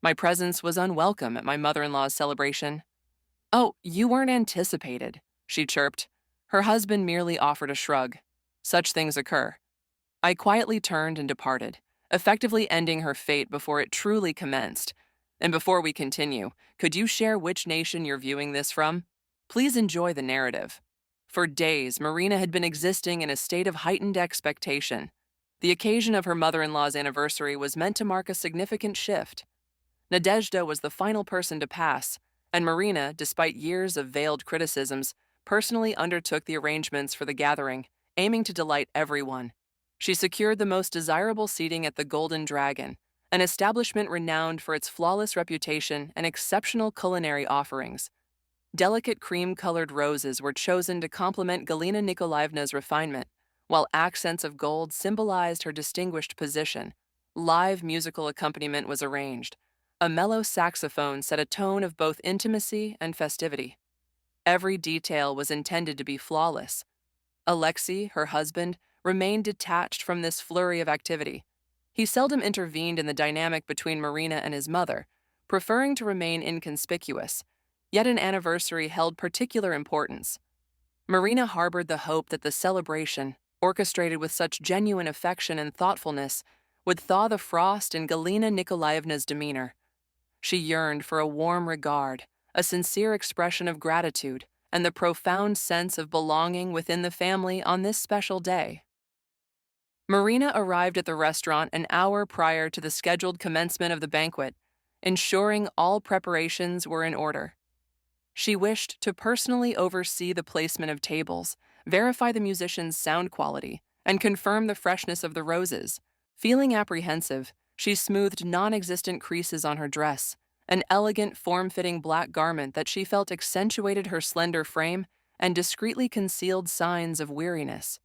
My presence was unwelcome at my mother-in-law's celebration. Oh, you weren't anticipated, she chirped. Her husband merely offered a shrug. Such things occur. I quietly turned and departed, effectively ending her fate before it truly commenced. And before we continue, could you share which nation you're viewing this from? Please enjoy the narrative. For days, Marina had been existing in a state of heightened expectation. The occasion of her mother-in-law's anniversary was meant to mark a significant shift. Nadezhda was the final person to pass, and Marina, despite years of veiled criticisms, personally undertook the arrangements for the gathering, aiming to delight everyone. She secured the most desirable seating at the Golden Dragon, an establishment renowned for its flawless reputation and exceptional culinary offerings. Delicate cream-colored roses were chosen to complement Galina Nikolaevna's refinement, while accents of gold symbolized her distinguished position. Live musical accompaniment was arranged. A mellow saxophone set a tone of both intimacy and festivity. Every detail was intended to be flawless. Alexei, her husband, remained detached from this flurry of activity. He seldom intervened in the dynamic between Marina and his mother, preferring to remain inconspicuous. Yet an anniversary held particular importance. Marina harbored the hope that the celebration, orchestrated with such genuine affection and thoughtfulness, would thaw the frost in Galina Nikolaevna's demeanor. She yearned for a warm regard, a sincere expression of gratitude, and the profound sense of belonging within the family on this special day. Marina arrived at the restaurant an hour prior to the scheduled commencement of the banquet, ensuring all preparations were in order. She wished to personally oversee the placement of tables, verify the musicians' sound quality, and confirm the freshness of the roses. Feeling apprehensive, she smoothed non-existent creases on her dress, an elegant, form-fitting black garment that she felt accentuated her slender frame and discreetly concealed signs of weariness.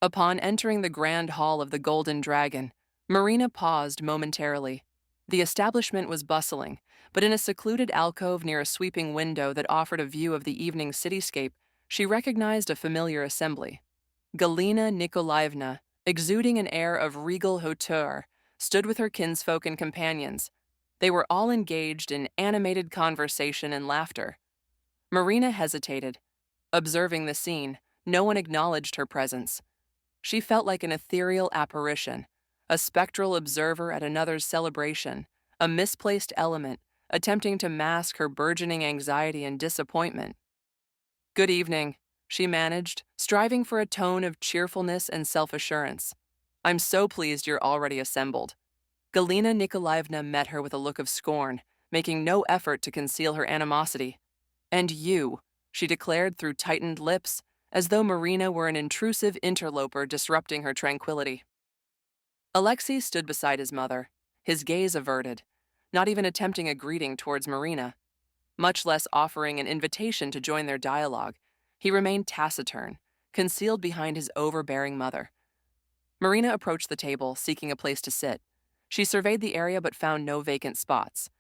Upon entering the grand hall of the Golden Dragon, Marina paused momentarily. The establishment was bustling, but in a secluded alcove near a sweeping window that offered a view of the evening cityscape, she recognized a familiar assembly. Galina Nikolaevna, exuding an air of regal hauteur, stood with her kinsfolk and companions. They were all engaged in animated conversation and laughter. Marina hesitated. Observing the scene, no one acknowledged her presence. She felt like an ethereal apparition, a spectral observer at another's celebration, a misplaced element, attempting to mask her burgeoning anxiety and disappointment. "Good evening," she managed, striving for a tone of cheerfulness and self-assurance. "I'm so pleased you're already assembled." Galina Nikolaevna met her with a look of scorn, making no effort to conceal her animosity. "And you," she declared through tightened lips, as though Marina were an intrusive interloper disrupting her tranquility. Alexei stood beside his mother, his gaze averted, not even attempting a greeting towards Marina, much less offering an invitation to join their dialogue. He remained taciturn, concealed behind his overbearing mother. Marina approached the table, seeking a place to sit. She surveyed the area but found no vacant spots.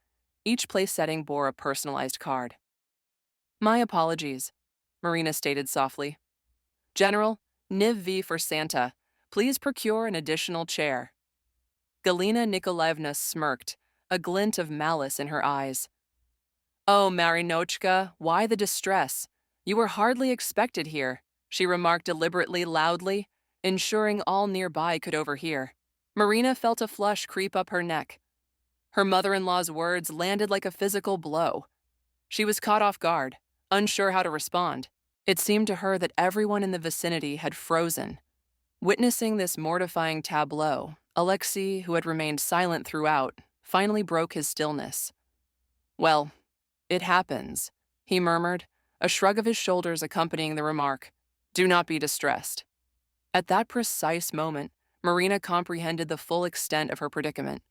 Each place setting bore a personalized card. "My apologies," Marina stated softly. "General, Niv V for Santa. Please procure an additional chair." Galina Nikolaevna smirked, a glint of malice in her eyes. "Oh, Marinochka, why the distress? You were hardly expected here," she remarked deliberately loudly, ensuring all nearby could overhear. Marina felt a flush creep up her neck. Her mother-in-law's words landed like a physical blow. She was caught off guard, unsure how to respond. It seemed to her that everyone in the vicinity had frozen. Witnessing this mortifying tableau, Alexei, who had remained silent throughout, finally broke his stillness. "Well, it happens," he murmured, a shrug of his shoulders accompanying the remark. "Do not be distressed." At that precise moment, Marina comprehended the full extent of her predicament.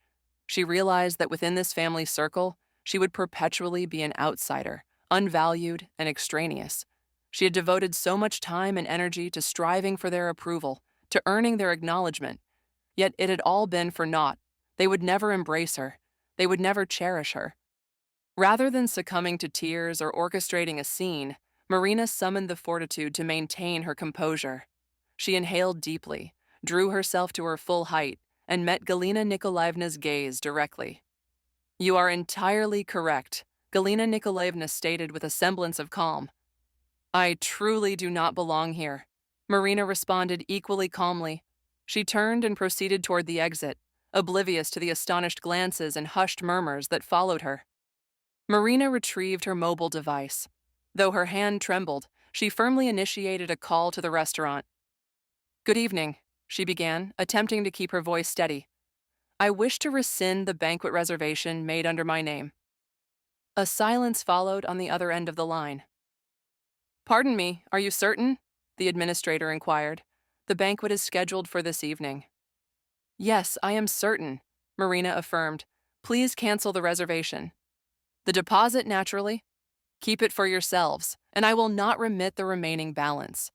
She realized that within this family circle, she would perpetually be an outsider, unvalued and extraneous. She had devoted so much time and energy to striving for their approval, to earning their acknowledgement. Yet it had all been for naught. They would never embrace her. They would never cherish her. Rather than succumbing to tears or orchestrating a scene, Marina summoned the fortitude to maintain her composure. She inhaled deeply, drew herself to her full height, and met Galina Nikolaevna's gaze directly. You are entirely correct, Galina Nikolaevna stated with a semblance of calm. I truly do not belong here. Marina responded equally calmly. She turned and proceeded toward the exit, oblivious to the astonished glances and hushed murmurs that followed her. Marina retrieved her mobile device. Though her hand trembled, she firmly initiated a call to the restaurant. Good evening, she began, attempting to keep her voice steady. I wish to rescind the banquet reservation made under my name. A silence followed on the other end of the line. Pardon me, are you certain? The administrator inquired. The banquet is scheduled for this evening. Yes, I am certain, Marina affirmed. Please cancel the reservation. The deposit, naturally. Keep it for yourselves, and I will not remit the remaining balance.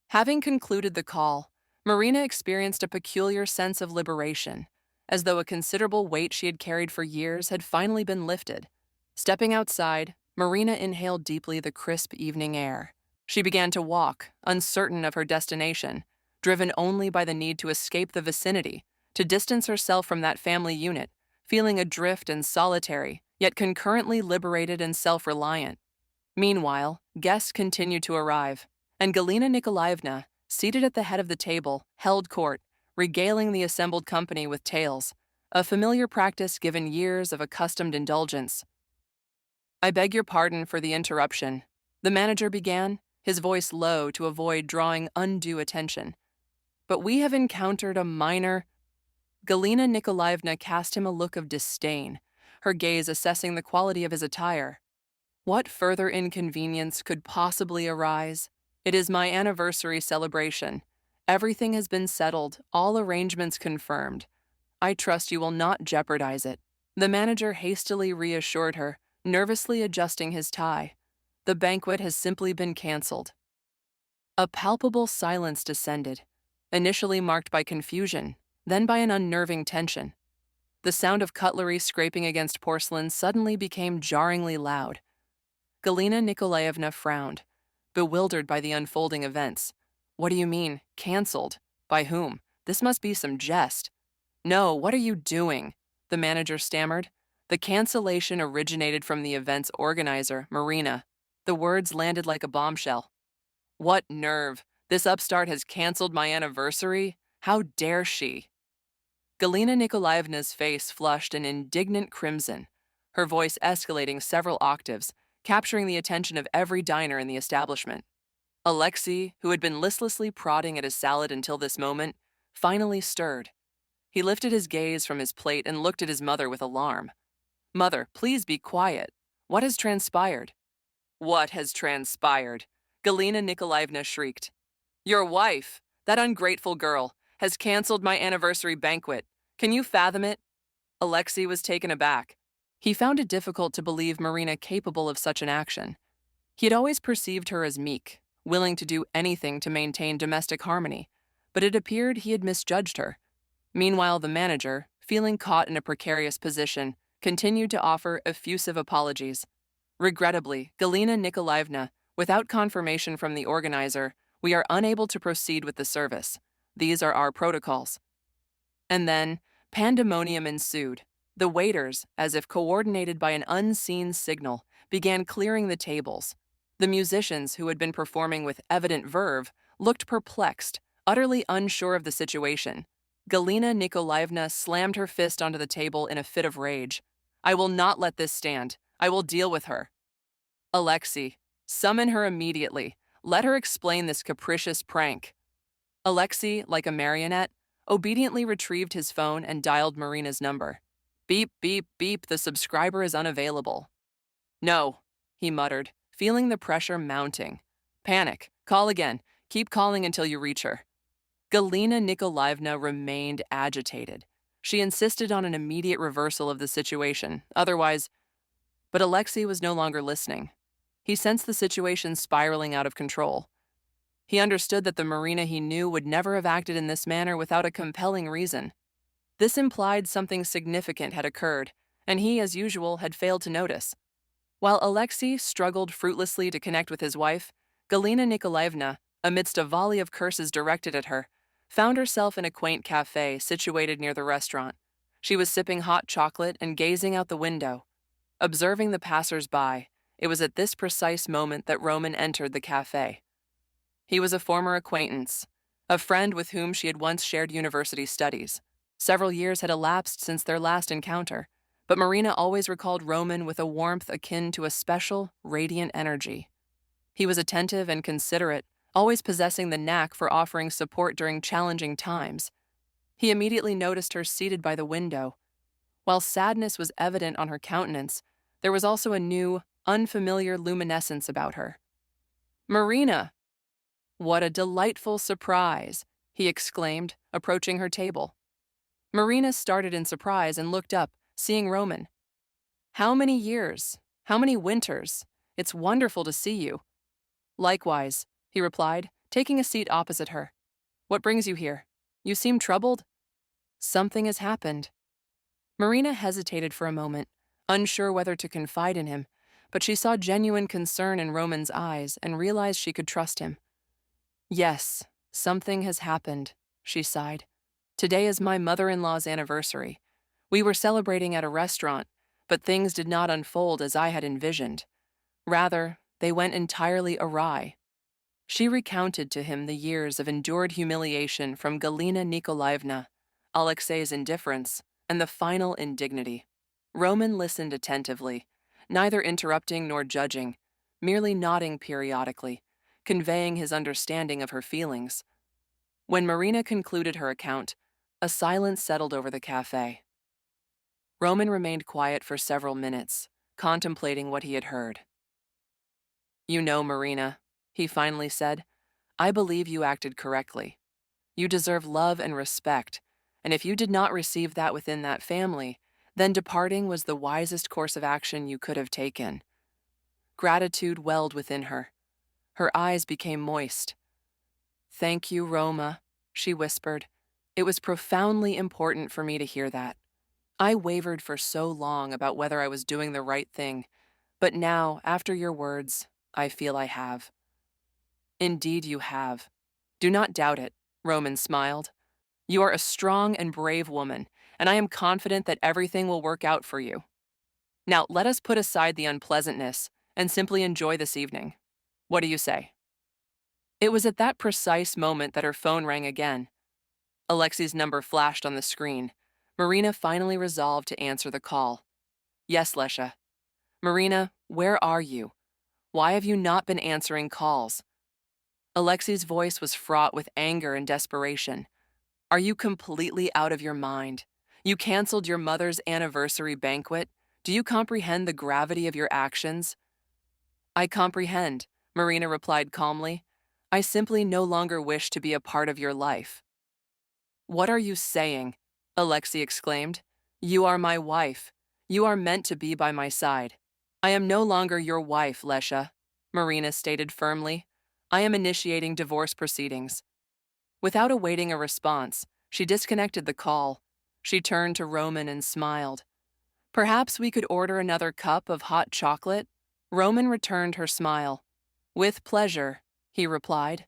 Having concluded the call, Marina experienced a peculiar sense of liberation, as though a considerable weight she had carried for years had finally been lifted. Stepping outside, Marina inhaled deeply the crisp evening air. She began to walk, uncertain of her destination, driven only by the need to escape the vicinity, to distance herself from that family unit, feeling adrift and solitary, yet concurrently liberated and self-reliant. Meanwhile, guests continued to arrive, and Galina Nikolaevna, seated at the head of the table, held court, regaling the assembled company with tales, a familiar practice given years of accustomed indulgence. I beg your pardon for the interruption, the manager began, his voice low to avoid drawing undue attention. But we have encountered a minor... Galina Nikolaevna cast him a look of disdain, her gaze assessing the quality of his attire. What further inconvenience could possibly arise? It is my anniversary celebration. Everything has been settled, all arrangements confirmed. I trust you will not jeopardize it. The manager hastily reassured her, nervously adjusting his tie. The banquet has simply been canceled. A palpable silence descended, initially marked by confusion, then by an unnerving tension. The sound of cutlery scraping against porcelain suddenly became jarringly loud. Galina Nikolaevna frowned, bewildered by the unfolding events. What do you mean, canceled? By whom? This must be some jest. No, what are you doing? The manager stammered. The cancellation originated from the event's organizer, Marina. The words landed like a bombshell. What nerve! This upstart has canceled my anniversary? How dare she? Galina Nikolaevna's face flushed an indignant crimson, her voice escalating several octaves, capturing the attention of every diner in the establishment. Alexei, who had been listlessly prodding at his salad until this moment, finally stirred. He lifted his gaze from his plate and looked at his mother with alarm. Mother, please be quiet. What has transpired? What has transpired? Galina Nikolaevna shrieked. Your wife, that ungrateful girl, has canceled my anniversary banquet. Can you fathom it? Alexei was taken aback. He found it difficult to believe Marina capable of such an action. He had always perceived her as meek, willing to do anything to maintain domestic harmony, but it appeared he had misjudged her. Meanwhile, the manager, feeling caught in a precarious position, continued to offer effusive apologies. Regrettably, Galina Nikolaevna, without confirmation from the organizer, we are unable to proceed with the service. These are our protocols. And then, pandemonium ensued. The waiters, as if coordinated by an unseen signal, began clearing the tables. The musicians, who had been performing with evident verve, looked perplexed, utterly unsure of the situation. Galina Nikolaevna slammed her fist onto the table in a fit of rage. I will not let this stand. I will deal with her. Alexei, summon her immediately. Let her explain this capricious prank. Alexei, like a marionette, obediently retrieved his phone and dialed Marina's number. Beep, beep, beep, the subscriber is unavailable. No, he muttered, feeling the pressure mounting. Panic. Call again. Keep calling until you reach her. Galina Nikolaevna remained agitated. She insisted on an immediate reversal of the situation, otherwise... But Alexei was no longer listening. He sensed the situation spiraling out of control. He understood that the Marina he knew would never have acted in this manner without a compelling reason. This implied something significant had occurred, and he, as usual, had failed to notice. While Alexei struggled fruitlessly to connect with his wife, Galina Nikolaevna, amidst a volley of curses directed at her, found herself in a quaint cafe situated near the restaurant. She was sipping hot chocolate and gazing out the window, observing the passers-by. It was at this precise moment that Roman entered the cafe. He was a former acquaintance, a friend with whom she had once shared university studies. Several years had elapsed since their last encounter, but Marina always recalled Roman with a warmth akin to a special, radiant energy. He was attentive and considerate, always possessing the knack for offering support during challenging times. He immediately noticed her seated by the window. While sadness was evident on her countenance, there was also a new, unfamiliar luminescence about her. "Marina! What a delightful surprise!" he exclaimed, approaching her table. Marina started in surprise and looked up, seeing Roman. "How many years? How many winters? It's wonderful to see you." "Likewise," he replied, taking a seat opposite her. "What brings you here? You seem troubled." "Something has happened." Marina hesitated for a moment, unsure whether to confide in him, but she saw genuine concern in Roman's eyes and realized she could trust him. "Yes, something has happened," she sighed. "Today is my mother-in-law's anniversary. We were celebrating at a restaurant, but things did not unfold as I had envisioned. Rather, they went entirely awry." She recounted to him the years of endured humiliation from Galina Nikolaevna, Alexei's indifference, and the final indignity. Roman listened attentively, neither interrupting nor judging, merely nodding periodically, conveying his understanding of her feelings. When Marina concluded her account, a silence settled over the cafe. Roman remained quiet for several minutes, contemplating what he had heard. "You know, Marina," he finally said, "I believe you acted correctly. You deserve love and respect, and if you did not receive that within that family, then departing was the wisest course of action you could have taken." Gratitude welled within her. Her eyes became moist. "Thank you, Roma," she whispered. "It was profoundly important for me to hear that. I wavered for so long about whether I was doing the right thing, but now, after your words, I feel I have." "Indeed you have. Do not doubt it," Roman smiled. "You are a strong and brave woman, and I am confident that everything will work out for you. Now, let us put aside the unpleasantness and simply enjoy this evening. What do you say?" It was at that precise moment that her phone rang again. Alexei's number flashed on the screen. Marina finally resolved to answer the call. "Yes, Lesha." "Marina, where are you? Why have you not been answering calls?" Alexei's voice was fraught with anger and desperation. "Are you completely out of your mind? You canceled your mother's anniversary banquet. Do you comprehend the gravity of your actions?" "I comprehend," Marina replied calmly. "I simply no longer wish to be a part of your life." "What are you saying?" Alexei exclaimed. "You are my wife. You are meant to be by my side." "I am no longer your wife, Lesha," Marina stated firmly. "I am initiating divorce proceedings." Without awaiting a response, she disconnected the call. She turned to Roman and smiled. "Perhaps we could order another cup of hot chocolate?" Roman returned her smile. "With pleasure," he replied.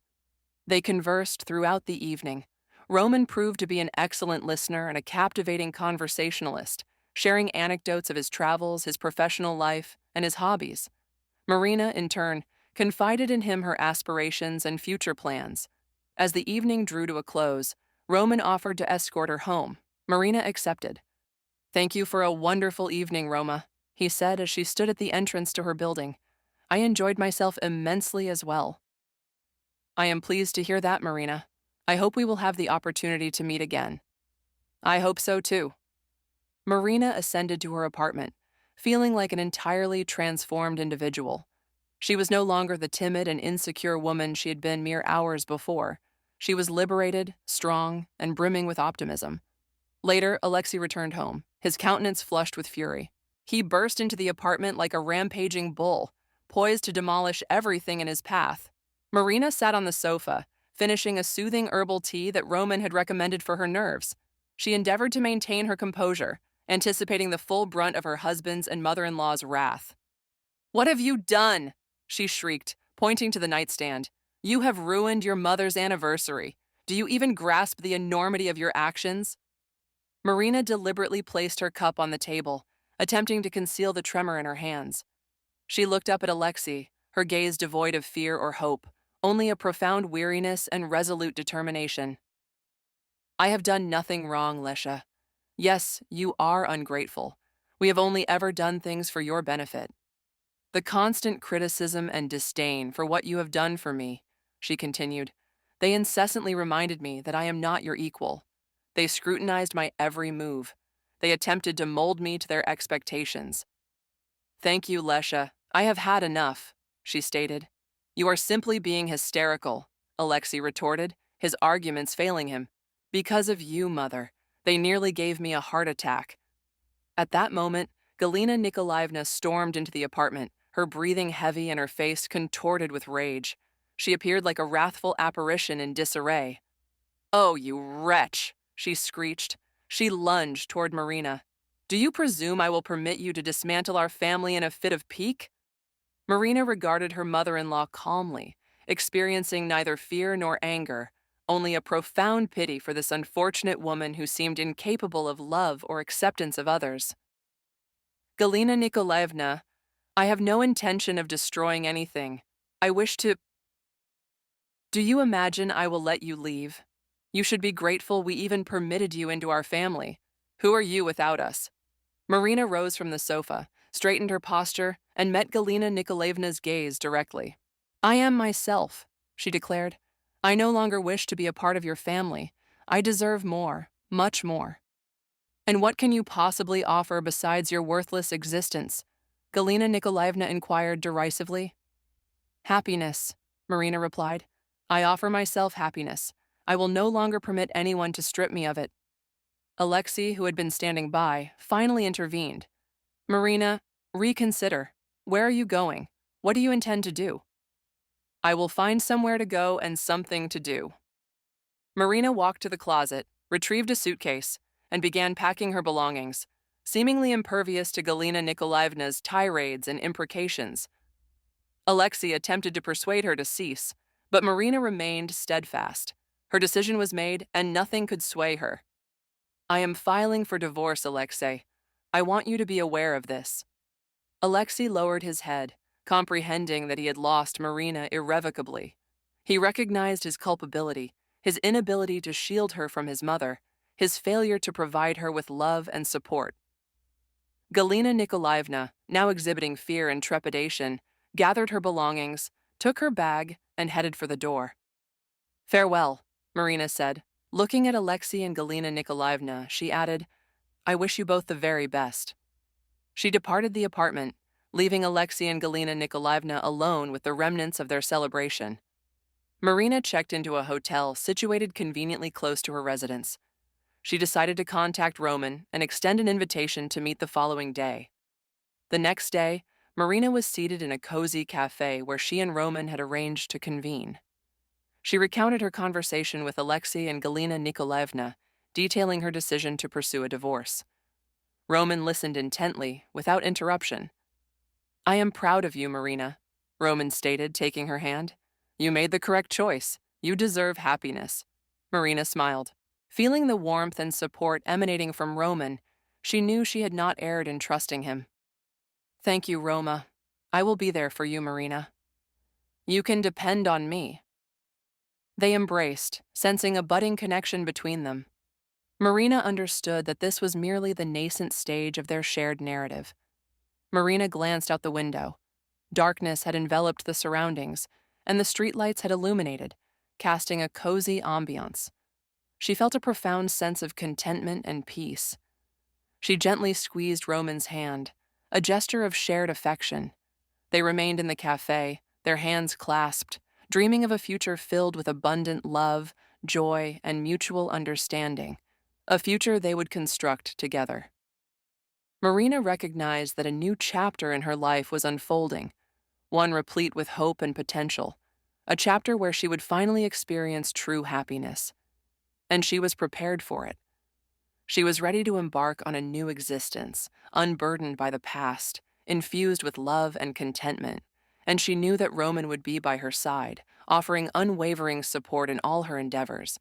They conversed throughout the evening. Roman proved to be an excellent listener and a captivating conversationalist, sharing anecdotes of his travels, his professional life, and his hobbies. Marina, in turn, confided in him her aspirations and future plans. As the evening drew to a close, Roman offered to escort her home. Marina accepted. "Thank you for a wonderful evening, Roma," he said as she stood at the entrance to her building. "I enjoyed myself immensely as well." "I am pleased to hear that, Marina. I hope we will have the opportunity to meet again." "I hope so too." Marina ascended to her apartment, feeling like an entirely transformed individual. She was no longer the timid and insecure woman she had been mere hours before. She was liberated, strong, and brimming with optimism. Later, Alexei returned home, his countenance flushed with fury. He burst into the apartment like a rampaging bull, poised to demolish everything in his path. Marina sat on the sofa, finishing a soothing herbal tea that Roman had recommended for her nerves. She endeavored to maintain her composure, anticipating the full brunt of her husband's and mother-in-law's wrath. "What have you done?" she shrieked, pointing to the nightstand. "You have ruined your mother's anniversary. Do you even grasp the enormity of your actions?" Marina deliberately placed her cup on the table, attempting to conceal the tremor in her hands. She looked up at Alexei, her gaze devoid of fear or hope, only a profound weariness and resolute determination. I have done nothing wrong, Lesha. Yes, you are ungrateful. We have only ever done things for your benefit. The constant criticism and disdain for what you have done for me, she continued, they incessantly reminded me that I am not your equal. They scrutinized my every move. They attempted to mold me to their expectations. Thank you, Lesha. I have had enough, she stated. You are simply being hysterical, Alexei retorted, his arguments failing him. Because of you, Mother. They nearly gave me a heart attack. At that moment, Galina Nikolaevna stormed into the apartment, her breathing heavy and her face contorted with rage. She appeared like a wrathful apparition in disarray. "Oh, you wretch!" she screeched. She lunged toward Marina. "Do you presume I will permit you to dismantle our family in a fit of pique?" Marina regarded her mother-in-law calmly, experiencing neither fear nor anger, only a profound pity for this unfortunate woman who seemed incapable of love or acceptance of others. "Galina Nikolaevna, I have no intention of destroying anything. I wish to— Do you imagine I will let you leave? You should be grateful we even permitted you into our family. Who are you without us?" Marina rose from the sofa, straightened her posture, and met Galina Nikolaevna's gaze directly. "I am myself," she declared. "I no longer wish to be a part of your family. I deserve more, much more." "And what can you possibly offer besides your worthless existence?" Galina Nikolaevna inquired derisively. "Happiness," Marina replied. "I offer myself happiness. I will no longer permit anyone to strip me of it." Alexei, who had been standing by, finally intervened. "Marina, reconsider. Where are you going? What do you intend to do?" "I will find somewhere to go and something to do." Marina walked to the closet, retrieved a suitcase, and began packing her belongings, seemingly impervious to Galina Nikolaevna's tirades and imprecations. Alexei attempted to persuade her to cease, but Marina remained steadfast. Her decision was made, and nothing could sway her. "I am filing for divorce, Alexei. I want you to be aware of this." Alexei lowered his head, comprehending that he had lost Marina irrevocably. He recognized his culpability, his inability to shield her from his mother, his failure to provide her with love and support. Galina Nikolaevna, now exhibiting fear and trepidation, gathered her belongings, took her bag, and headed for the door. "Farewell," Marina said. Looking at Alexei and Galina Nikolaevna, she added, "I wish you both the very best." She departed the apartment, leaving Alexei and Galina Nikolaevna alone with the remnants of their celebration. Marina checked into a hotel situated conveniently close to her residence. She decided to contact Roman and extend an invitation to meet the following day. The next day, Marina was seated in a cozy cafe where she and Roman had arranged to convene. She recounted her conversation with Alexei and Galina Nikolaevna, detailing her decision to pursue a divorce. Roman listened intently, without interruption. "I am proud of you, Marina," Roman stated, taking her hand. "You made the correct choice. You deserve happiness." Marina smiled. Feeling the warmth and support emanating from Roman, she knew she had not erred in trusting him. "Thank you, Roma. I will be there for you, Marina." "You can depend on me." They embraced, sensing a budding connection between them. Marina understood that this was merely the nascent stage of their shared narrative. Marina glanced out the window. Darkness had enveloped the surroundings, and the streetlights had illuminated, casting a cozy ambiance. She felt a profound sense of contentment and peace. She gently squeezed Roman's hand, a gesture of shared affection. They remained in the cafe, their hands clasped, dreaming of a future filled with abundant love, joy, and mutual understanding, a future they would construct together. Marina recognized that a new chapter in her life was unfolding, one replete with hope and potential, a chapter where she would finally experience true happiness. And she was prepared for it. She was ready to embark on a new existence, unburdened by the past, infused with love and contentment, and she knew that Roman would be by her side, offering unwavering support in all her endeavors.